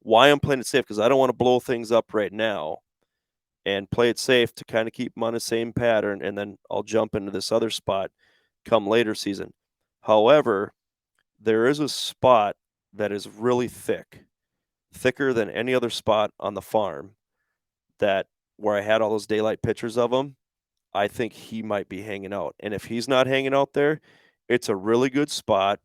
why I'm playing it safe, because I don't want to blow things up right now, and play it safe to kind of keep them on the same pattern, and then I'll jump into this other spot come later season. However, there is a spot that is really thick, thicker than any other spot on the farm, that where I had all those daylight pictures of him, I think he might be hanging out. And if he's not hanging out there, it's a really good spot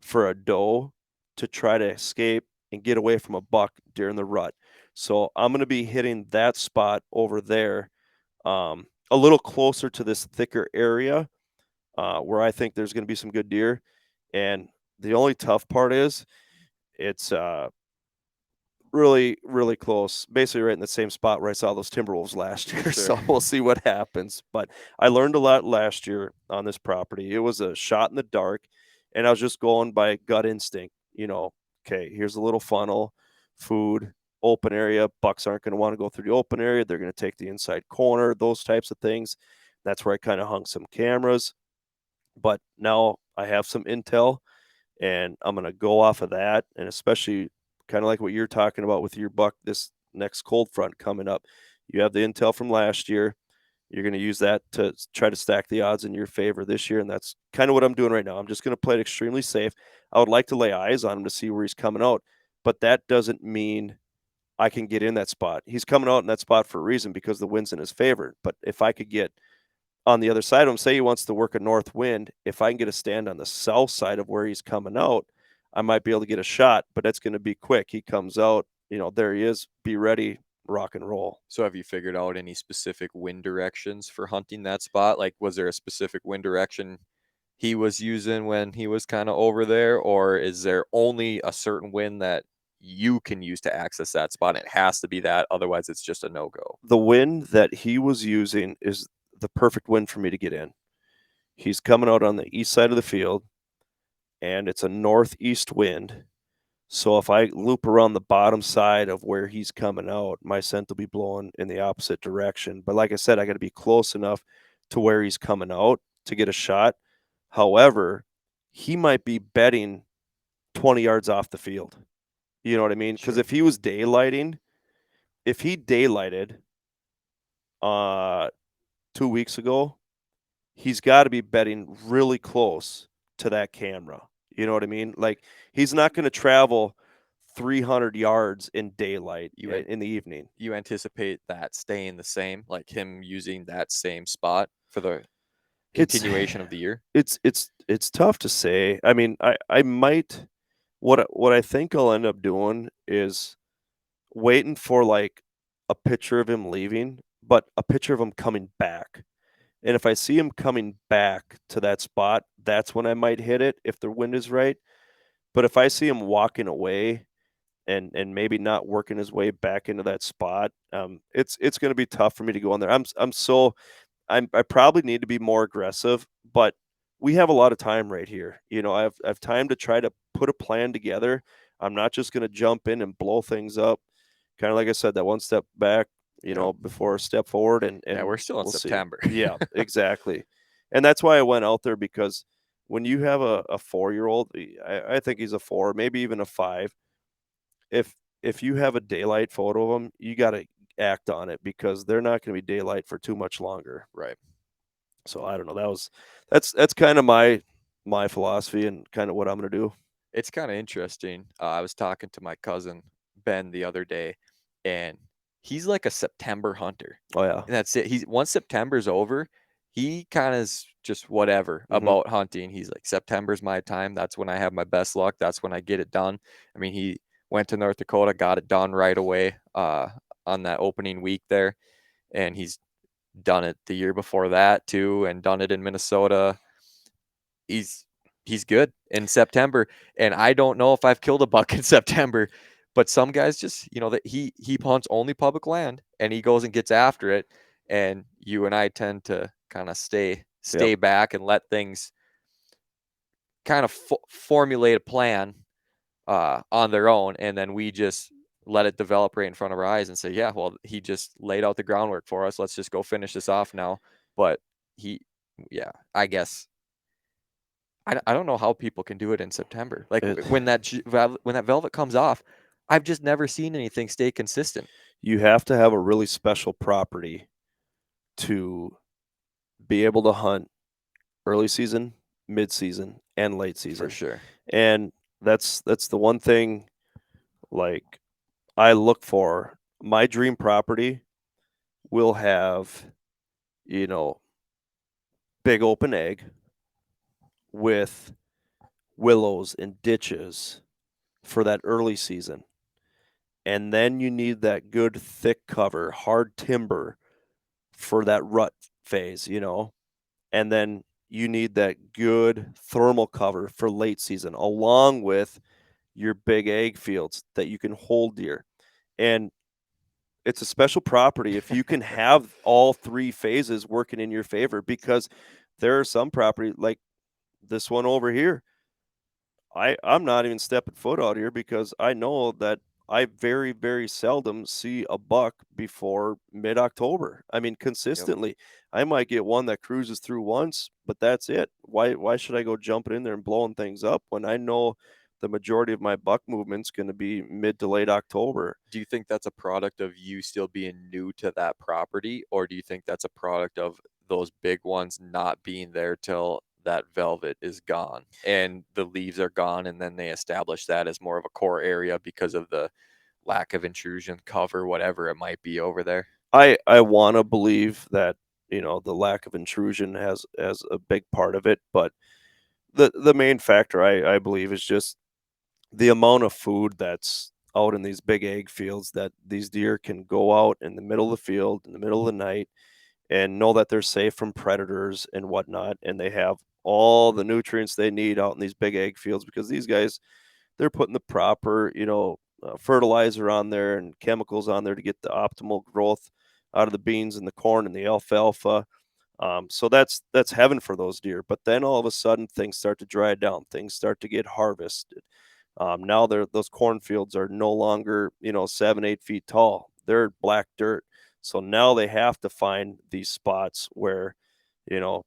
for a doe to try to escape and get away from a buck during the rut. So I'm going to be hitting that spot over there, a little closer to this thicker area, where I think there's going to be some good deer. And the only tough part is it's really, really close, basically right in the same spot where I saw those timber wolves last year. Sure. So we'll see what happens. But I learned a lot last year on this property. It was a shot in the dark, and I was just going by gut instinct. Okay, here's a little funnel, food, open area. Bucks aren't going to want to go through the open area. They're going to take the inside corner, those types of things. That's where I kind of hung some cameras. But now I have some intel, and I'm going to go off of that. And especially kind of like what you're talking about with your buck, this next cold front coming up, you have the intel from last year. You're going to use that to try to stack the odds in your favor this year. And that's kind of what I'm doing right now. I'm just going to play it extremely safe. I would like to lay eyes on him to see where he's coming out, but that doesn't mean I can get in that spot. He's coming out in that spot for a reason, because the wind's in his favor. But if I could get on the other side of him, say he wants to work a north wind, if I can get a stand on the south side of where he's coming out, I might be able to get a shot, but it's going to be quick. He comes out, there he is, be ready, rock and roll. So have you figured out any specific wind directions for hunting that spot? Like, was there a specific wind direction he was using when he was kind of over there, or is there only a certain wind that you can use to access that spot? It has to be that, otherwise it's just a no-go. The wind that he was using is the perfect wind for me to get in. He's coming out on the east side of the field, and it's a northeast wind. So if I loop around the bottom side of where he's coming out, my scent will be blowing in the opposite direction. But like I said, I got to be close enough to where he's coming out to get a shot. However, he might be bedding 20 yards off the field. You know what I mean? Because Sure. if he was daylighting, if he daylighted 2 weeks ago, he's got to be bedding really close to that camera. You know what I mean? Like, he's not going to travel 300 yards in daylight in the evening. You anticipate that staying the same, like him using that same spot for the continuation of the year? It's tough to say. I mean, I might, what I think I'll end up doing is waiting for like a picture of him leaving, but a picture of him coming back. And if I see him coming back to that spot, that's when I might hit it if the wind is right. But if I see him walking away and maybe not working his way back into that spot, it's going to be tough for me to go in there. I probably need to be more aggressive, but we have a lot of time right here. I have time to try to put a plan together. I'm not just going to jump in and blow things up. Kind of like I said, that one step back, Yep. before a step forward, and Yeah, we're still in we'll see. September. Yeah, exactly. And that's why I went out there, because when you have a 4-year-old, I think he's a 4, maybe even a 5. If if you have a daylight photo of them, you got to act on it, because they're not going to be daylight for too much longer. Right. So I don't know. That's kind of my philosophy and kind of what I'm going to do. It's kind of interesting. I was talking to my cousin Ben the other day, and he's like a September hunter. Oh yeah. And that's it. He's once September's over, he kind of is just whatever Hmm. about hunting. He's like, September's my time. That's when I have my best luck. That's when I get it done. I mean, he went to North Dakota, got it done right away on that opening week there, and he's done it the year before that too, and done it in Minnesota. He's he's good in September, and I don't know if I've killed a buck in September, but some guys just, that he hunts only public land and he goes and gets after it, and you and I tend to kind of stay Yep. stay back and let things kind of formulate a plan on their own, and then we just let it develop right in front of our eyes and say, yeah, well, he just laid out the groundwork for us. Let's just go finish this off now. But he, yeah, I guess I don't know how people can do it in September. Like It, when that velvet comes off, I've just never seen anything stay consistent. you have to have a really special property to be able to hunt early season, mid season, and late For season. sure. And that's the one thing, like, I look for. My dream property will have, you know, big open egg with willows and ditches for that early season. And then you need that good thick cover, hard timber for that rut phase. And then you need that good thermal cover for late season, along with your big egg fields that you can hold deer. And it's a special property if you can have all three phases working in your favor, because there are some property like this one over here. I'm not even stepping foot out here, because I know that I very, very seldom see a buck before mid-October. I mean, Yep. consistently, I might get one that cruises through once, but that's it. Why should I go jumping in there and blowing things up when I know the majority of my buck movement's going to be mid to late October? Do you think that's a product of you still being new to that property, or do you think that's a product of those big ones not being there till that velvet is gone and the leaves are gone, and then they establish that as more of a core area because of the lack of intrusion, cover, whatever it might be over there? I want to believe that, the lack of intrusion has a big part of it, but the main factor, I believe, is just the amount of food that's out in these big egg fields, that these deer can go out in the middle of the field in the middle of the night and know that they're safe from predators and whatnot, and they have all the nutrients they need out in these big egg fields, because these guys, they're putting the proper, fertilizer on there and chemicals on there to get the optimal growth out of the beans and the corn and the alfalfa. So that's heaven for those deer. But then all of a sudden things start to dry down. Things start to get harvested. Now those cornfields are no longer 7-8 feet tall. They're black dirt. So now they have to find these spots where you know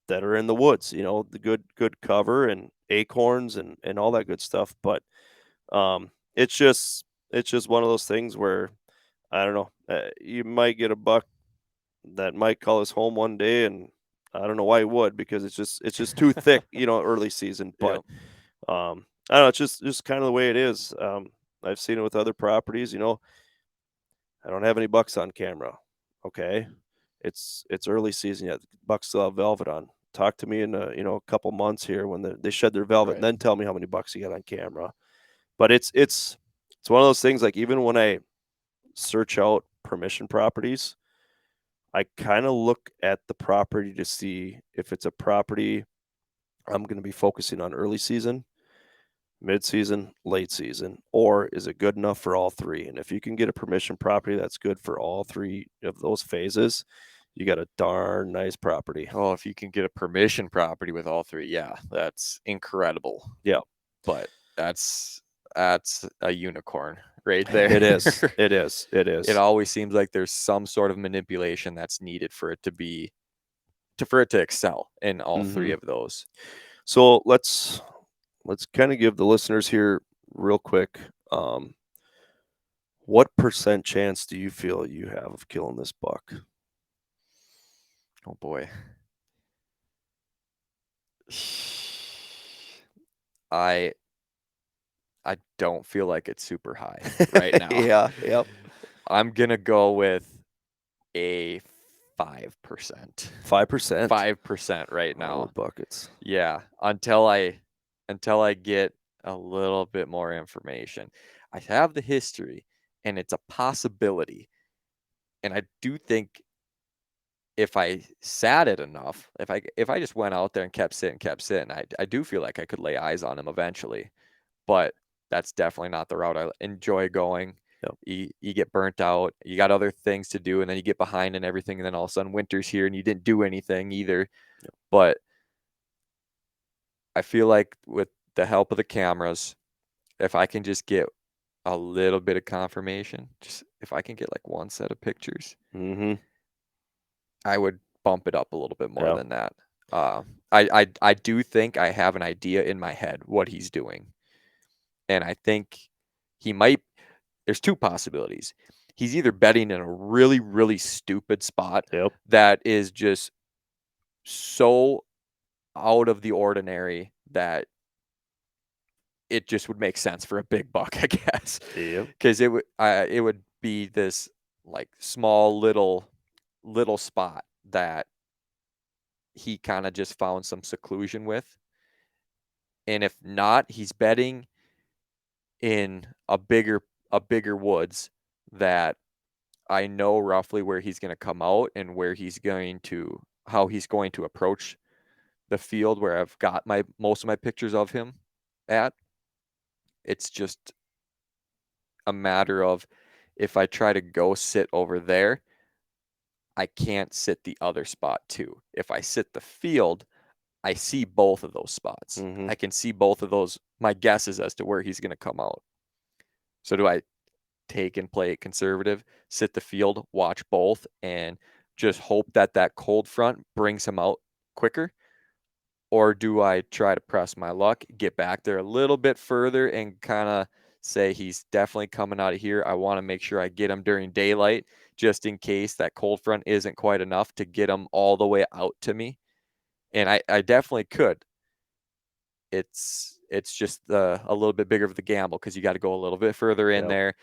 that are in the woods. The good cover and acorns and all that good stuff. But it's just one of those things where I don't know. You might get a buck that might call his home one day, and I don't know why he would, because it's just too thick, early season. But Yep. I don't know. It's just kind of the way it is. I've seen it with other properties. I don't have any bucks on camera. Okay, it's early season yet. Bucks still have velvet on. Talk to me in a couple months here when they shed their velvet, and Right. then tell me how many bucks you got on camera. But it's one of those things. Like, even when I search out permission properties, I kind of look at the property to see if it's a property I'm going to be focusing on early season, mid season, late season, or is it good enough for all three? And if you can get a permission property that's good for all three of those phases, you got a darn nice property. Oh, if you can get a permission property with all three, yeah, that's incredible. Yeah, But that's a unicorn right there. it is. It is. It It is. always seems like there's some sort of manipulation that's needed for it to excel in all three Hmm. of those. So let's kind of give the listeners here real quick. What percent chance do you feel you have of killing this buck? Oh boy. I I don't feel like it's super high right now. Yeah. Yep. I'm gonna go with a 5%. 5%. 5% right Oh, now. buckets. Yeah, until I get a little bit more information. I have the history and it's a possibility. And I do think if I sat it enough, if I just went out there and kept sitting, I do feel like I could lay eyes on him eventually. But that's definitely not the route I enjoy going. Yep. You get burnt out. You got other things to do, and then you get behind and everything, and then all of a sudden winter's here and you didn't do anything either. Yep. But I feel like with the help of the cameras, if I can just get a little bit of confirmation, just if I can get like one set of pictures, Mm-hmm. I would bump it up a little bit more Yeah. than that. I do think I have an idea in my head what he's doing, and I think he might. There's two possibilities. He's either betting in a really really stupid spot Yep. that is just so out of the ordinary that it just would make sense for a big buck, I guess, Yep. because it would be this like small little spot that he kind of just found some seclusion with. And if not, he's betting in a bigger woods that I know roughly where he's going to come out and where he's going to how he's going to approach the field where I've got my most of my pictures of him at. It's just a matter of if I try to go sit over there, I can't sit the other spot too. If I sit the field, I see both of those spots. Mm-hmm. I can see both of those, my guesses as to where he's going to come out. So do I take and play it conservative, sit the field, watch both, and just hope that that cold front brings him out quicker? Or do I try to press my luck, get back there a little bit further and kind of say he's definitely coming out of here? I want to make sure I get him during daylight just in case that cold front isn't quite enough to get him all the way out to me. And I definitely could. It's just a little bit bigger of the gamble because you got to go a little bit further in Yep. there.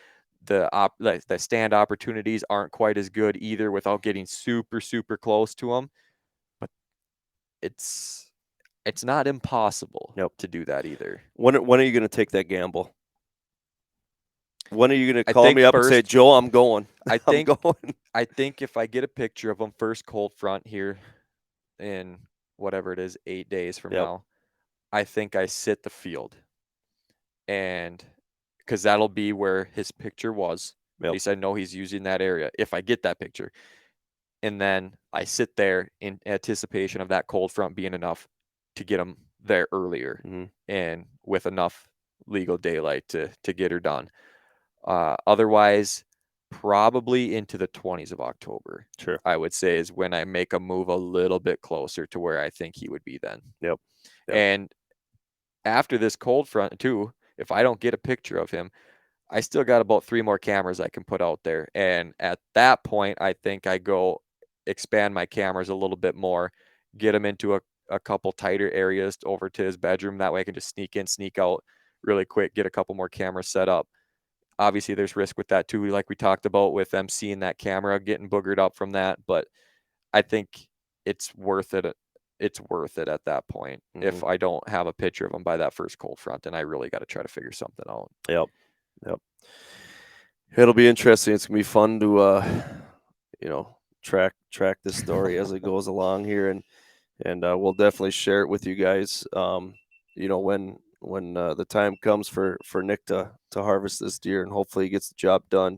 The stand opportunities aren't quite as good either without getting super super close to them. But it's it's not impossible Yep. to do that either. When are you going to take that gamble? When are you going to I call think me up and say, first, Joe, I'm going? I I'm think going. I think if I get a picture of them first cold front here in whatever it is 8 days from Yep. now, I think I sit the field and because that'll be where his picture was. At Yep. least I know he's using that area if I get that picture. And then I sit there in anticipation of that cold front being enough to get him there earlier Mm-hmm. and with enough legal daylight to get her done. Otherwise, probably into the 20s of October, Sure. I would say is when I make a move a little bit closer to where I think he would be then. Yep. Yep. And after this cold front, too, if I don't get a picture of him, I still got about 3 more cameras I can put out there. And at that point, I think I go expand my cameras a little bit more, get him into a couple tighter areas over to his bedroom. That way I can just sneak in, sneak out really quick, get a couple more cameras set up. Obviously, there's risk with that too, like we talked about with them seeing that camera getting boogered up from that. But I think it's worth it. It's worth it at that point Mm-hmm. if I don't have a picture of him by that first cold front, and I really got to try to figure something out. Yep. Yep. It'll be interesting. It's gonna be fun to you know, track this story as it goes along here, and we'll definitely share it with you guys. You know, when the time comes for Nick to harvest this deer, and hopefully he gets the job done.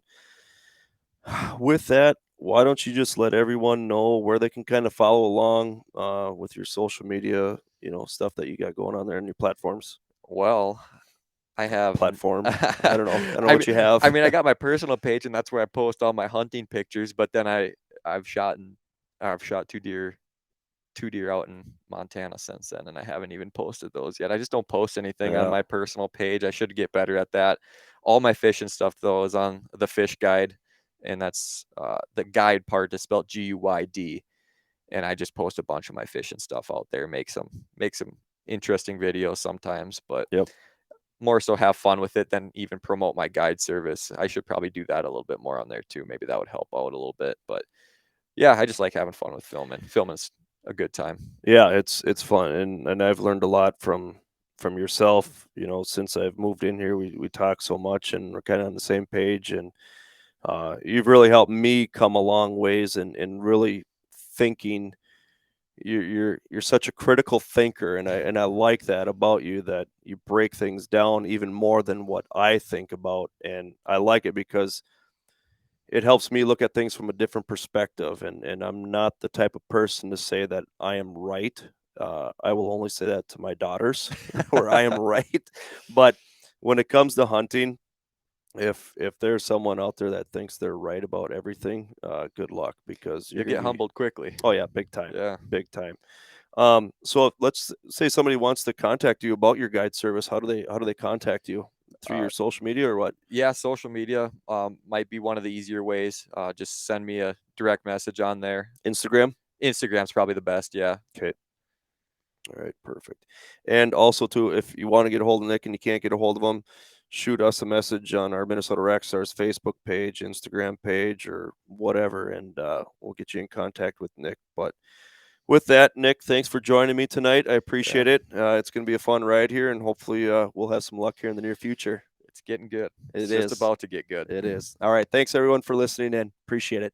With that, why don't you just let everyone know where they can kind of follow along with your social media, stuff that you got going on there and your platforms? Well, I have Platform. I don't know. I don't know I mean what you have. I mean, I got my personal page, and that's where I post all my hunting pictures, but then I've shot and I've shot 2 deer out in Montana since then, and I haven't even posted those yet. I just don't post anything on Yeah. my personal page. I should get better at that. All my fishing stuff though is on the fish guide, and that's the guide part is spelled GUYD. And I just post a bunch of my fishing stuff out there, make some interesting videos sometimes, but Yep. more so have fun with it than even promote my guide service. I should probably do that a little bit more on there too. Maybe that would help out a little bit. But yeah, I just like having fun with filming. Filming's a good time. Yeah, it's fun, and I've learned a lot from yourself. Since I've moved in here, we talk so much, and we're kind of on the same page. And you've really helped me come a long ways, and really thinking. You're such a critical thinker, and I like that about you, that you break things down even more than what I think about, and I like it because it helps me look at things from a different perspective, and I'm not the type of person to say that I am right. I will only say that to my daughters, where I am right. But when it comes to hunting, if there's someone out there that thinks they're right about everything, good luck, because You you're gonna get be. humbled quickly. Oh yeah, big time, Yeah. big time. So let's say somebody wants to contact you about your guide service. How do they contact you? Through Uh, your social media or what? yeah, social media might be one of the easier ways. Just send me a direct message on there. Instagram? Instagram's probably the best. Yeah. Okay. All right, perfect. And also too, if you want to get a hold of Nick and you can't get a hold of him, shoot us a message on our Minnesota Rockstars Facebook page, Instagram page, or whatever, and we'll get you in contact with Nick. But with that, Nick, thanks for joining me tonight. I Yeah. appreciate it. It's going to be a fun ride here, and hopefully we'll have some luck here in the near future. It's getting good. It's It just is. about to get good. It is. All right. Thanks everyone for listening in. Appreciate it.